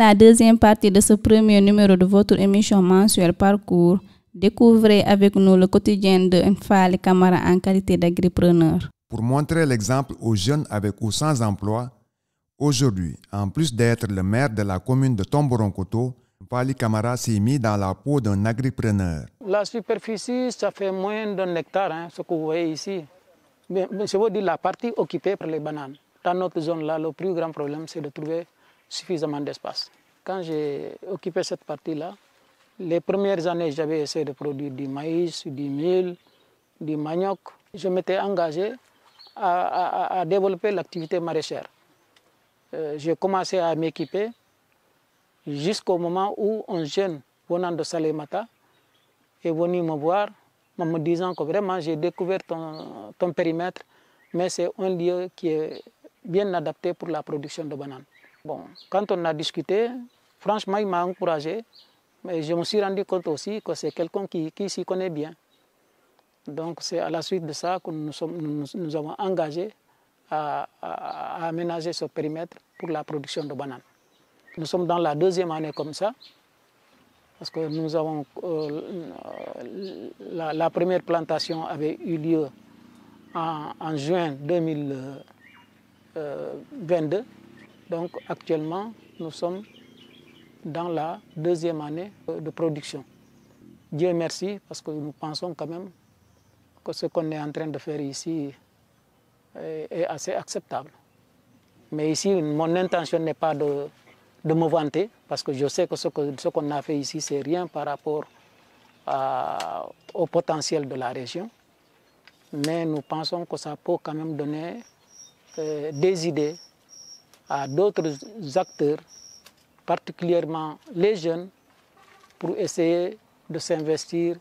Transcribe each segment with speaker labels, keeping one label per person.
Speaker 1: la deuxième partie de ce premier numéro de votre émission mensuelle Parcours. Découvrez avec nous le quotidien de Mfali Camara en qualité d'agripreneur.
Speaker 2: Pour montrer l'exemple aux jeunes avec ou sans emploi, aujourd'hui, en plus d'être le maire de la commune de Tomboronkoto, Mfali Camara s'est mis dans la peau d'un agripreneur.
Speaker 3: La superficie, ça fait moins d'un hectare, ce que vous voyez ici. Mais je veux dire la partie occupée par les bananes. Dans notre zone-là, le plus grand problème, c'est de trouver suffisamment d'espace. Quand j'ai occupé cette partie-là, les premières années, j'avais essayé de produire du maïs, du mil, du manioc. Je m'étais engagé à développer l'activité maraîchère. J'ai commencé à m'équiper jusqu'au moment où un jeune venant de Salémata est venu me voir en me disant que vraiment j'ai découvert ton périmètre, mais c'est un lieu qui est bien adapté pour la production de bananes. Bon, quand on a discuté, franchement, il m'a encouragé, mais je me suis rendu compte aussi que c'est quelqu'un qui s'y connaît bien. Donc c'est à la suite de ça que nous avons engagé à aménager ce périmètre pour la production de bananes. Nous sommes dans la deuxième année comme ça, parce que nous avons la première plantation avait eu lieu en juin 2022. Donc actuellement, nous sommes dans la deuxième année de production. Dieu merci, parce que nous pensons quand même que ce qu'on est en train de faire ici est assez acceptable. Mais ici, mon intention n'est pas de me vanter, parce que je sais que ce qu'on a fait ici, c'est rien par rapport au potentiel de la région. Mais nous pensons que ça peut quand même donner des idées à d'autres acteurs, particulièrement les jeunes, pour essayer de s'investir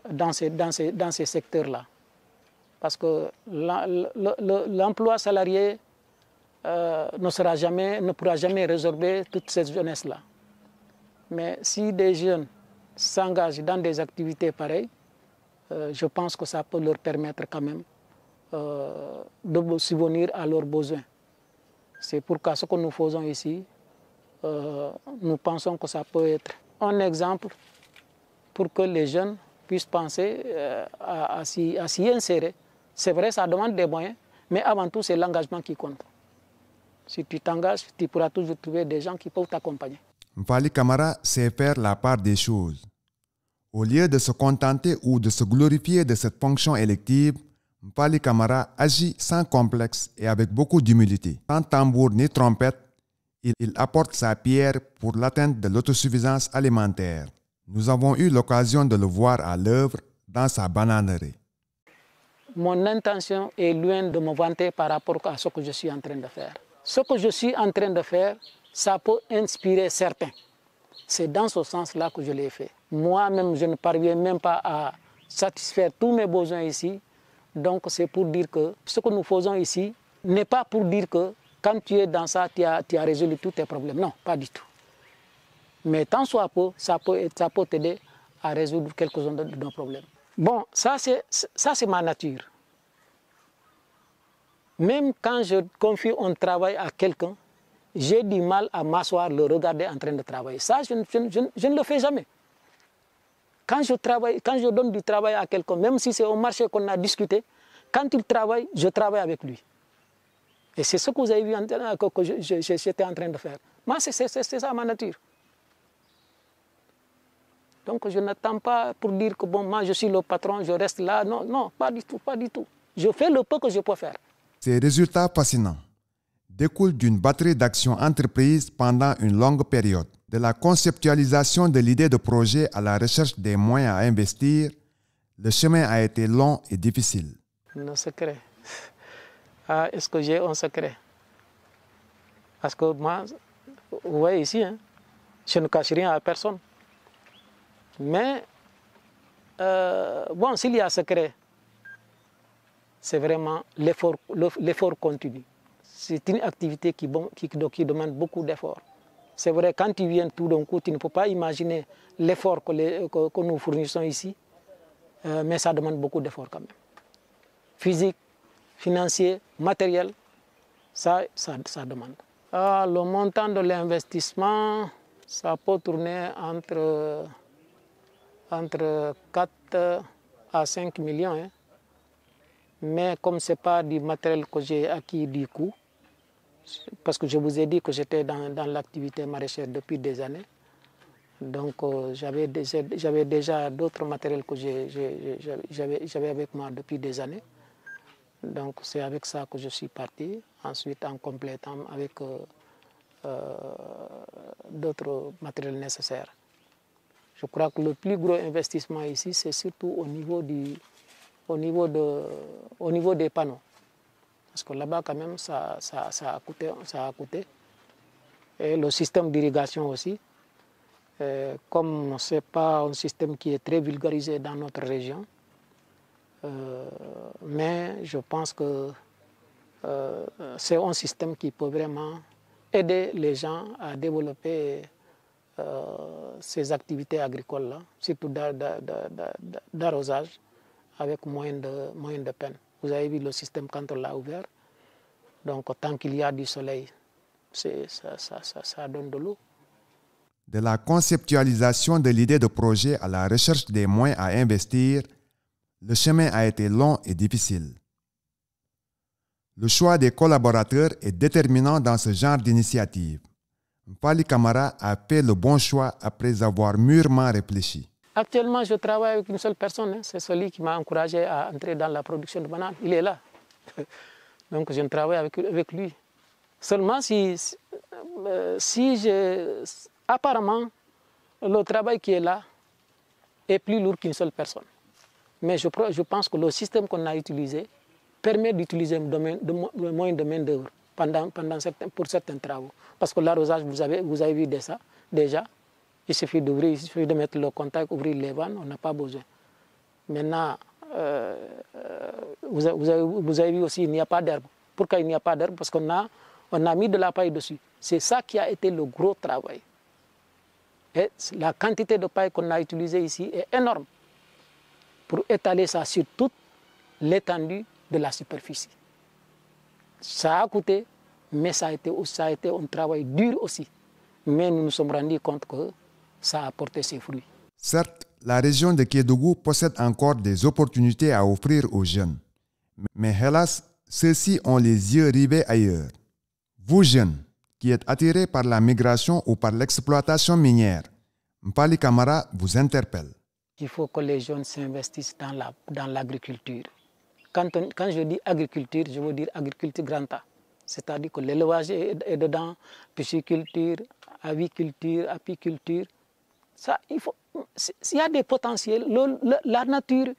Speaker 3: dans ces secteurs-là. Parce que l'emploi salarié ne pourra jamais résorber toute cette jeunesse-là. Mais si des jeunes s'engagent dans des activités pareilles, je pense que ça peut leur permettre quand même de subvenir à leurs besoins. C'est pourquoi ce que nous faisons ici, nous pensons que ça peut être un exemple pour que les jeunes puissent penser à s'y insérer. C'est vrai, ça demande des moyens, mais avant tout, c'est l'engagement qui compte. Si tu t'engages, tu pourras toujours trouver des gens qui peuvent t'accompagner.
Speaker 2: Mfali Camara sait faire la part des choses. Au lieu de se contenter ou de se glorifier de cette fonction élective, Mfali Camara agit sans complexe et avec beaucoup d'humilité. Sans tambour ni trompette, il apporte sa pierre pour l'atteinte de l'autosuffisance alimentaire. Nous avons eu l'occasion de le voir à l'œuvre dans sa bananerie.
Speaker 3: Mon intention est loin de me vanter par rapport à ce que je suis en train de faire. Ce que je suis en train de faire, ça peut inspirer certains. C'est dans ce sens-là que je l'ai fait. Moi-même, je ne parviens même pas à satisfaire tous mes besoins ici. Donc c'est pour dire que ce que nous faisons ici n'est pas pour dire que quand tu es dans ça, tu as résolu tous tes problèmes. Non, pas du tout. Mais tant soit peu, ça peut t'aider à résoudre quelques-uns de nos problèmes. Bon, ça c'est ma nature. Même quand je confie un travail à quelqu'un, j'ai du mal à m'asseoir, le regarder en train de travailler. Ça, je ne le fais jamais. Quand je donne du travail à quelqu'un, même si c'est au marché qu'on a discuté, quand il travaille, je travaille avec lui. Et c'est ce que vous avez vu que j'étais en train de faire. Moi, c'est ça ma nature. Donc je n'attends pas pour dire que bon, moi je suis le patron, je reste là. Non, non, pas du tout, pas du tout. Je fais le peu que je peux faire.
Speaker 2: Ces résultats fascinants découlent d'une batterie d'actions entreprises pendant une longue période. De la conceptualisation de l'idée de projet à la recherche des moyens à investir, le chemin a été long et difficile.
Speaker 3: Un secret. Ah, est-ce que j'ai un secret? Parce que moi, vous voyez ici, hein, je ne cache rien à personne. Mais, bon, s'il y a un secret, c'est vraiment l'effort continu. C'est une activité qui demande beaucoup d'efforts. C'est vrai, quand tu viens tout d'un coup, tu ne peux pas imaginer l'effort que nous fournissons ici, mais ça demande beaucoup d'efforts quand même. Physique, financier, matériel, ça demande. Le montant de l'investissement, ça peut tourner entre 4 à 5 millions. Hein. Mais comme ce n'est pas du matériel que j'ai acquis du coup, parce que je vous ai dit que j'étais dans l'activité maraîchère depuis des années, donc j'avais déjà d'autres matériels que j'avais avec moi depuis des années. Donc c'est avec ça que je suis parti, ensuite en complétant avec d'autres matériels nécessaires. Je crois que le plus gros investissement ici, c'est surtout au niveau des panneaux. Parce que là-bas, quand même, ça a coûté. Et le système d'irrigation aussi. Comme ce n'est pas un système qui est très vulgarisé dans notre région, mais je pense que c'est un système qui peut vraiment aider les gens à développer ces activités agricoles-là, surtout d'arrosage, avec moins de peine. Vous avez vu le système quand on l'a ouvert. Donc, tant qu'il y a du soleil, ça donne de l'eau.
Speaker 2: De la conceptualisation de l'idée de projet à la recherche des moyens à investir, le chemin a été long et difficile. Le choix des collaborateurs est déterminant dans ce genre d'initiative. Mpali Camara a fait le bon choix après avoir mûrement réfléchi.
Speaker 3: Actuellement, je travaille avec une seule personne. Hein. C'est celui qui m'a encouragé à entrer dans la production de bananes. Il est là. Donc, je ne travaille avec lui. Seulement apparemment, le travail qui est là est plus lourd qu'une seule personne. Mais je pense que le système qu'on a utilisé permet d'utiliser moins de main-d'œuvre pour certains travaux. Parce que l'arrosage, vous avez vu déjà. Il suffit d'ouvrir, il suffit de mettre le contact, ouvrir les vannes, on n'a pas besoin. Maintenant, vous avez vu aussi, il n'y a pas d'herbe. Pourquoi il n'y a pas d'herbe? Parce qu'on a mis de la paille dessus. C'est ça qui a été le gros travail. Et la quantité de paille qu'on a utilisée ici est énorme pour étaler ça sur toute l'étendue de la superficie. Ça a coûté, mais ça a été un travail dur aussi. Mais nous nous sommes rendus compte que ça a porté ses fruits.
Speaker 2: Certes, la région de Kédougou possède encore des opportunités à offrir aux jeunes. Mais hélas, ceux-ci ont les yeux rivés ailleurs. Vous jeunes, qui êtes attirés par la migration ou par l'exploitation minière, Mpali Camara vous interpelle.
Speaker 3: Il faut que les jeunes s'investissent dans l'agriculture. Quand je dis agriculture, je veux dire agriculture grand A. C'est-à-dire que l'élevage est dedans, pisciculture, aviculture, apiculture. Ça, s'il y a des potentiels, la nature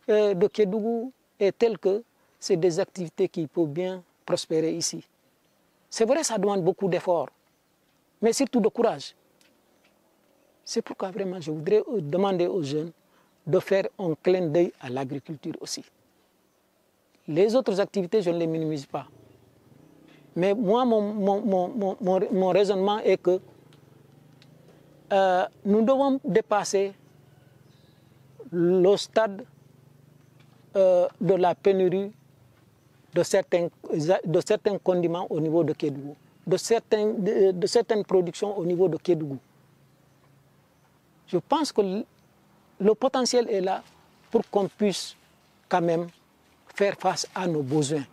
Speaker 3: de Kédougou est telle que c'est des activités qui peuvent bien prospérer ici. C'est vrai, ça demande beaucoup d'efforts, mais surtout de courage. C'est pourquoi vraiment je voudrais demander aux jeunes de faire un clin d'œil à l'agriculture aussi. Les autres activités, je ne les minimise pas. Mais moi, mon raisonnement est que nous devons dépasser le stade de la pénurie de certains condiments au niveau de Kédougou, de certaines productions au niveau de Kédougou. Je pense que le potentiel est là pour qu'on puisse quand même faire face à nos besoins.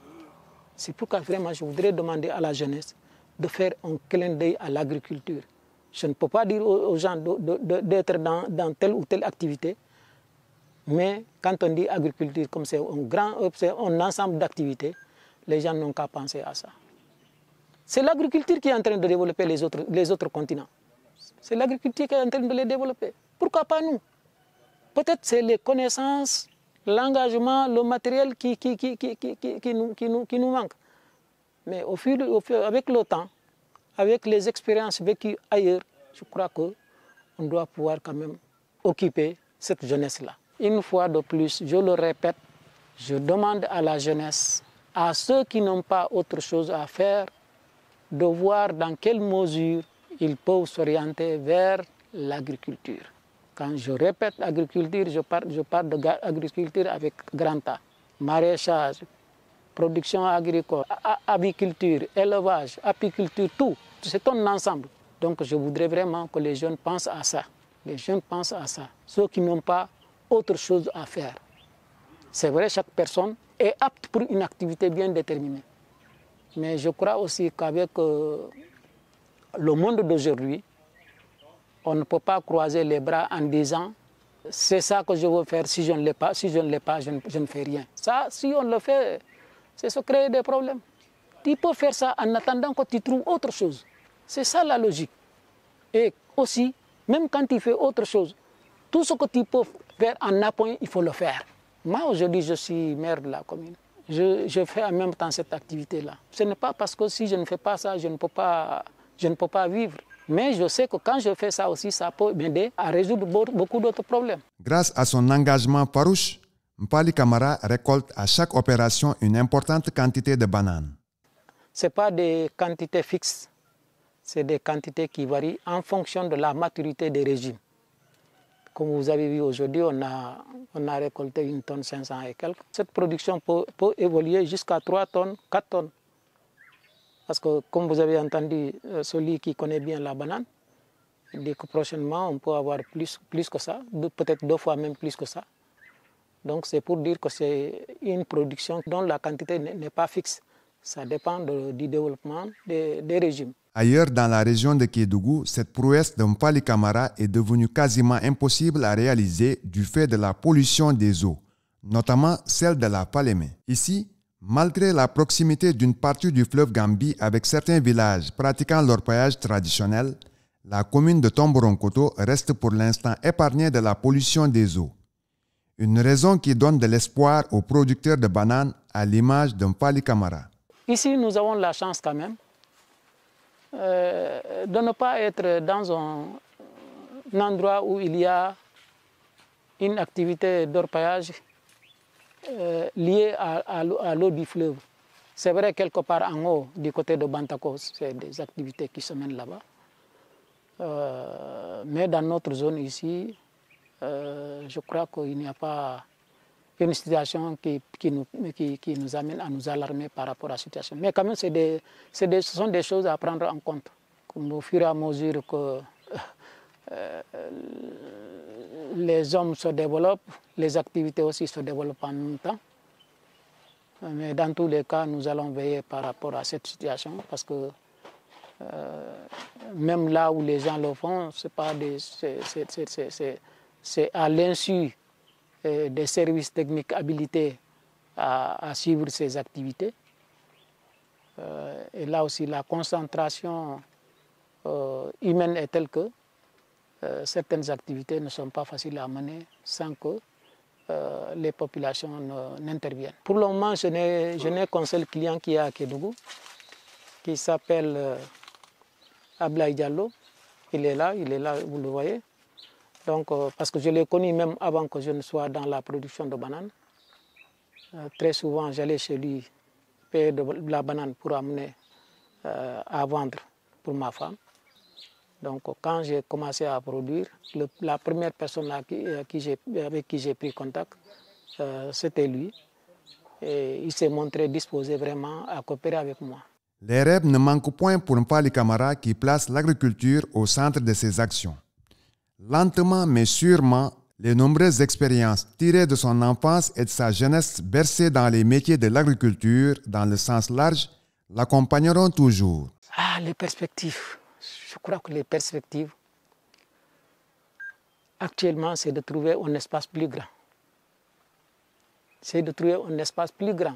Speaker 3: C'est pourquoi vraiment je voudrais demander à la jeunesse de faire un clin d'œil à l'agriculture. Je ne peux pas dire aux gens d'être dans telle ou telle activité, mais quand on dit agriculture, comme c'est un ensemble d'activités, les gens n'ont qu'à penser à ça. C'est l'agriculture qui est en train de développer les autres continents. C'est l'agriculture qui est en train de les développer. Pourquoi pas nous? Peut-être c'est les connaissances, l'engagement, le matériel qui nous manque. Mais avec le temps, avec les expériences vécues ailleurs, je crois qu'on doit pouvoir quand même occuper cette jeunesse-là. Une fois de plus, je le répète, je demande à la jeunesse, à ceux qui n'ont pas autre chose à faire, de voir dans quelle mesure ils peuvent s'orienter vers l'agriculture. Quand je répète agriculture, je parle d'agriculture avec grand A. Maraîchage, production agricole, aviculture, élevage, apiculture, tout. C'est un ensemble. Donc je voudrais vraiment que les jeunes pensent à ça. Les jeunes pensent à ça. Ceux qui n'ont pas autre chose à faire. C'est vrai, chaque personne est apte pour une activité bien déterminée. Mais je crois aussi qu'avec le monde d'aujourd'hui, on ne peut pas croiser les bras en disant c'est ça que je veux faire, si je ne l'ai pas, je ne fais rien. Ça, si on le fait, c'est se créer des problèmes. Tu peux faire ça en attendant que tu trouves autre chose. C'est ça la logique. Et aussi, même quand tu fais autre chose, tout ce que tu peux faire en appoint, il faut le faire. Moi, aujourd'hui, je suis maire de la commune. Je fais en même temps cette activité-là. Ce n'est pas parce que si je ne fais pas ça, je ne peux pas vivre. Mais je sais que quand je fais ça aussi, ça peut m'aider à résoudre beaucoup d'autres problèmes.
Speaker 2: Grâce à son engagement farouche, Mpali Camara récolte à chaque opération une importante quantité de bananes.
Speaker 3: Ce n'est pas des quantités fixes, c'est des quantités qui varient en fonction de la maturité des régimes. Comme vous avez vu aujourd'hui, on a récolté 1 tonne 500 et quelques. Cette production peut évoluer jusqu'à 3 tonnes, 4 tonnes. Parce que, comme vous avez entendu, celui qui connaît bien la banane, il dit que prochainement, on peut avoir plus que ça, peut-être 2 fois même plus que ça. Donc, c'est pour dire que c'est une production dont la quantité n'est pas fixe. Ça dépend du développement des régimes.
Speaker 2: Ailleurs dans la région de Kédougou, cette prouesse de Mpali Camara est devenue quasiment impossible à réaliser du fait de la pollution des eaux, notamment celle de la Falémé. Ici, malgré la proximité d'une partie du fleuve Gambie avec certains villages pratiquant l'orpaillage traditionnel, la commune de Tomboronkoto reste pour l'instant épargnée de la pollution des eaux. Une raison qui donne de l'espoir aux producteurs de bananes à l'image de Mpali Camara.
Speaker 3: Ici, nous avons la chance quand même de ne pas être dans un endroit où il y a une activité d'orpaillage liée à l'eau du fleuve. C'est vrai, quelque part en haut, du côté de Bantako, c'est des activités qui se mènent là-bas. Mais dans notre zone ici, je crois qu'il n'y a pas une situation qui nous amène à nous alarmer par rapport à la situation. Mais quand même, ce sont des choses à prendre en compte. Comme au fur et à mesure que les hommes se développent, les activités aussi se développent en même temps. Mais dans tous les cas, nous allons veiller par rapport à cette situation parce que même là où les gens le font, c'est à l'insu des services techniques habilités à suivre ces activités. Et là aussi, la concentration humaine est telle que certaines activités ne sont pas faciles à mener sans que les populations n'interviennent. Pour le moment, je n'ai qu'un seul client qui est à Kédougou, qui s'appelle Ablaï Diallo. Il est là, vous le voyez. Donc, parce que je l'ai connu même avant que je ne sois dans la production de bananes. Très souvent, j'allais chez lui payer de la banane pour amener à vendre pour ma femme. Donc, quand j'ai commencé à produire, la première personne avec qui j'ai pris contact, c'était lui. Et il s'est montré disposé vraiment à coopérer avec moi.
Speaker 2: Les rêves ne manquent point pour Mpali Camara qui place l'agriculture au centre de ses actions. Lentement mais sûrement, les nombreuses expériences tirées de son enfance et de sa jeunesse bercées dans les métiers de l'agriculture, dans le sens large, l'accompagneront toujours.
Speaker 3: Les perspectives. Je crois que les perspectives, actuellement, c'est de trouver un espace plus grand. C'est de trouver un espace plus grand.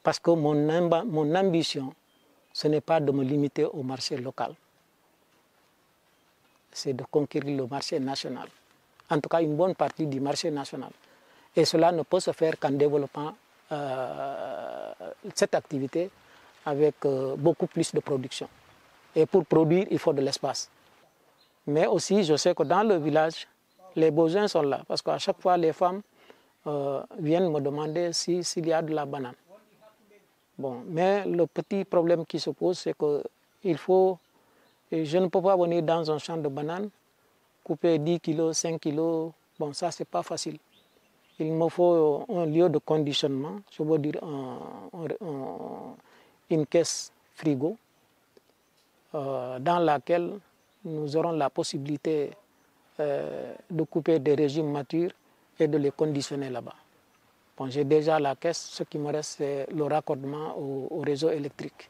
Speaker 3: Parce que mon ambition, ce n'est pas de me limiter au marché local. C'est de conquérir le marché national. En tout cas, une bonne partie du marché national. Et cela ne peut se faire qu'en développant cette activité avec beaucoup plus de production. Et pour produire, il faut de l'espace. Mais aussi, je sais que dans le village, les besoins sont là. Parce qu'à chaque fois, les femmes viennent me demander s'il y a de la banane. Bon, mais le petit problème qui se pose, c'est qu'il faut... Je ne peux pas venir dans un champ de bananes, couper 10 kilos, 5 kilos. Bon, ça, c'est pas facile. il me faut un lieu de conditionnement, je veux dire une caisse frigo dans laquelle nous aurons la possibilité de couper des régimes matures et de les conditionner là-bas. Bon, j'ai déjà la caisse, ce qui me reste, c'est le raccordement au réseau électrique.